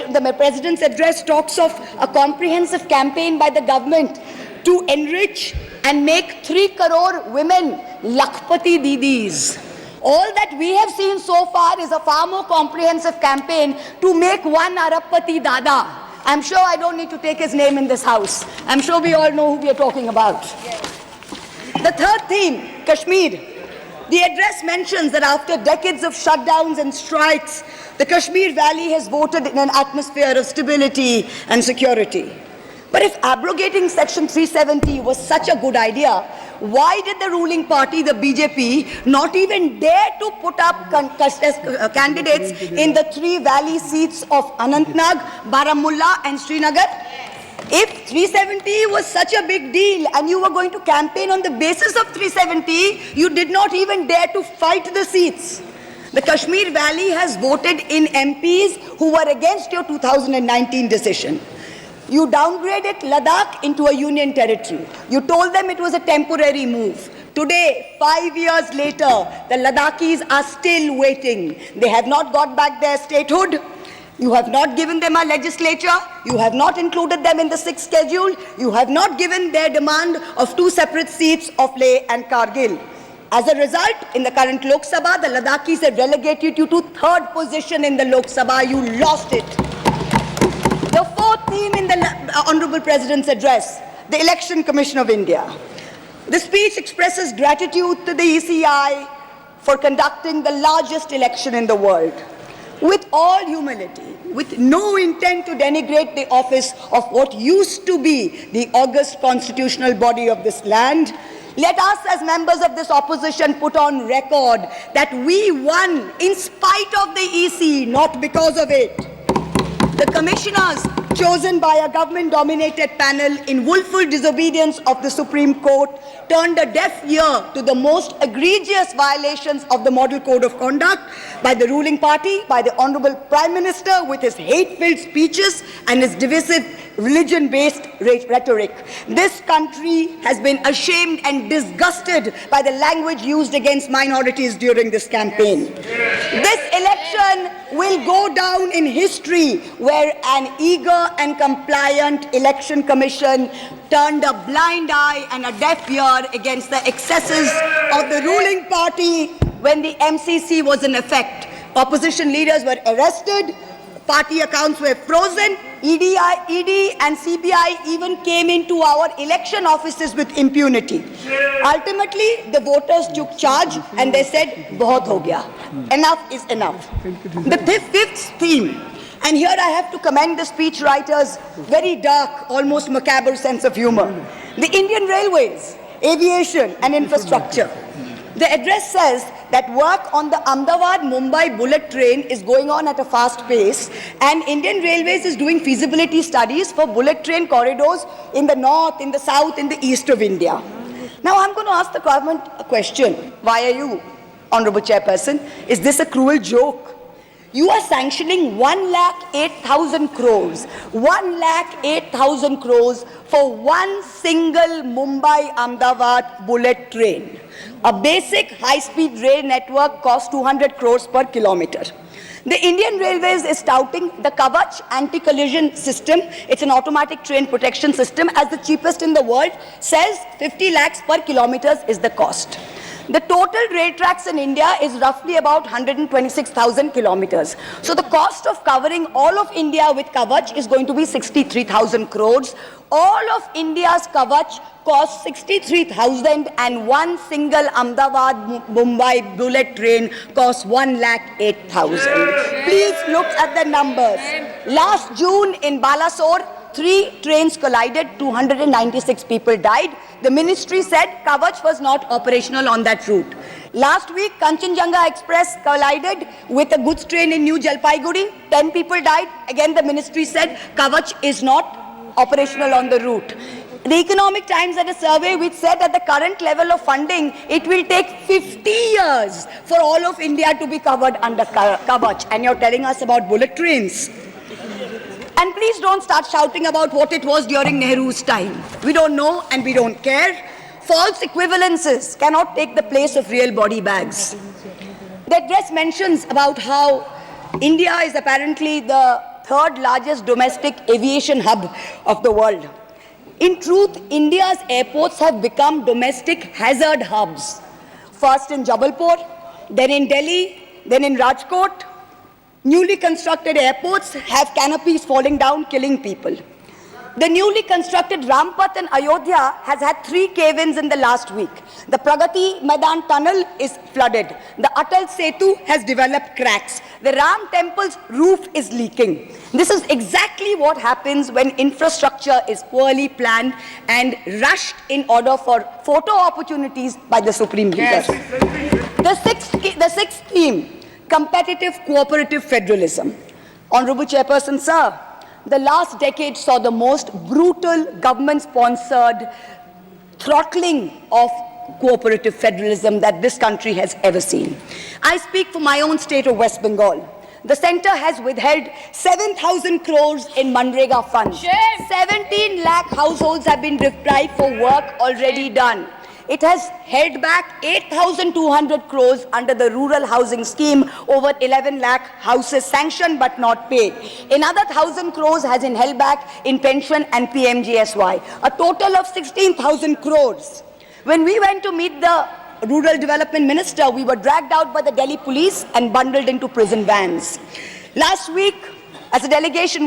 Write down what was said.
the president's address talks of a comprehensive campaign by the government to enrich and make 3 crore women Lakhpati Didis. All that we have seen so far is a far more comprehensive campaign to make 1 Arabpati Dada. I'm sure I don't need to take his name in this house. I'm sure we all know who we are talking about. The third theme, Kashmir. The address mentions that after decades of shutdowns and strikes, the Kashmir Valley has voted in an atmosphere of stability and security. But if abrogating Section 370 was such a good idea, why did the ruling party, the BJP, not even dare to put up candidates in the 3 valley seats of Anantnag, Baramulla and Srinagar? If 370 was such a big deal and you were going to campaign on the basis of 370, you did not even dare to fight the seats. The Kashmir Valley has voted in MPs who were against your 2019 decision. You downgraded Ladakh into a union territory. You told them it was a temporary move. Today, 5 years later, the Ladakhis are still waiting. They have not got back their statehood. You have not given them a legislature. You have not included them in the 6th schedule. You have not given their demand of 2 separate seats of Leh and Kargil. As a result, in the current Lok Sabha, the Ladakhis have relegated you to 3rd position in the Lok Sabha. You lost it. The 4th theme in the Honorable President's address, the Election Commission of India. The speech expresses gratitude to the ECI for conducting the largest election in the world. With all humility, with no intent to denigrate the office of what used to be the august constitutional body of this land, let us as members of this opposition put on record that we won in spite of the EC, not because of it. The commissioners chosen by a government-dominated panel in willful disobedience of the Supreme Court turned a deaf ear to the most egregious violations of the Model Code of Conduct by the ruling party, by the Honorable Prime Minister with his hate-filled speeches and his divisive religion-based rhetoric. This country has been ashamed and disgusted by the language used against minorities during this campaign. This election will go down in history where an eager and compliant election commission turned a blind eye and a deaf ear against the excesses of the ruling party when the MCC was in effect. Opposition leaders were arrested, party accounts were frozen, ED and CBI even came into our election offices with impunity. Ultimately, the voters took charge and they said, "Bahut ho gaya. Enough is enough." The 5th theme, and here I have to commend the speech writer's very dark, almost macabre sense of humor. The Indian Railways, aviation and infrastructure. The address says that work on the Ahmedabad-Mumbai bullet train is going on at a fast pace, and Indian Railways is doing feasibility studies for bullet train corridors in the north, in the south, in the east of India. Now I'm going to ask the government a question. Why are you, Honorable Chairperson? Is this a cruel joke? You are sanctioning 1,08,000 crores. 1,08,000 crores for one single Mumbai-Ahmedabad bullet train. A basic high-speed rail network costs 200 crores per kilometer. The Indian Railways is touting the Kavach anti-collision system. It's an automatic train protection system as the cheapest in the world. Says 50 lakhs per kilometer is the cost. The total rail tracks in India is roughly about 126,000 kilometers. So the cost of covering all of India with Kavach is going to be 63,000 crores. All of India's Kavach costs 63,000 and one single Ahmedabad-Mumbai bullet train costs 1,08,000. Please look at the numbers. Last June in Balasore, 3 trains collided, 296 people died. The ministry said Kavach was not operational on that route. Last week, Kanchenjunga Express collided with a goods train in New Jalpaiguri. 10 people died. Again, the ministry said Kavach is not operational on the route. The Economic Times had a survey which said at the current level of funding, it will take 50 years for all of India to be covered under Kavach. And you're telling us about bullet trains. And please don't start shouting about what it was during Nehru's time. We don't know and we don't care. False equivalences cannot take the place of real body bags. The address mentions about how India is apparently the third largest domestic aviation hub of the world. In truth, India's airports have become domestic hazard hubs. First in Jabalpur, then in Delhi, then in Rajkot. Newly constructed airports have canopies falling down, killing people. The newly constructed Rampath in Ayodhya has had 3 cave-ins in the last week. The Pragati Maidan tunnel is flooded. The Atal Setu has developed cracks. The Ram temple's roof is leaking. This is exactly what happens when infrastructure is poorly planned and rushed in order for photo opportunities by the supreme leaders. The sixth theme, competitive cooperative federalism. Honorable Chairperson, sir, the last decade saw the most brutal government-sponsored throttling of cooperative federalism that this country has ever seen. I speak for my own state of West Bengal. The centre has withheld 7,000 crores in Manrega funds. 17 lakh households have been deprived for work already done. It has held back 8,200 crores under the rural housing scheme, over 11 lakh houses sanctioned but not paid. Another 1,000 crores has been held back in pension and PMGSY, a total of 16,000 crores. When we went to meet the rural development minister, we were dragged out by the Delhi police and bundled into prison vans. Last week, as a delegation,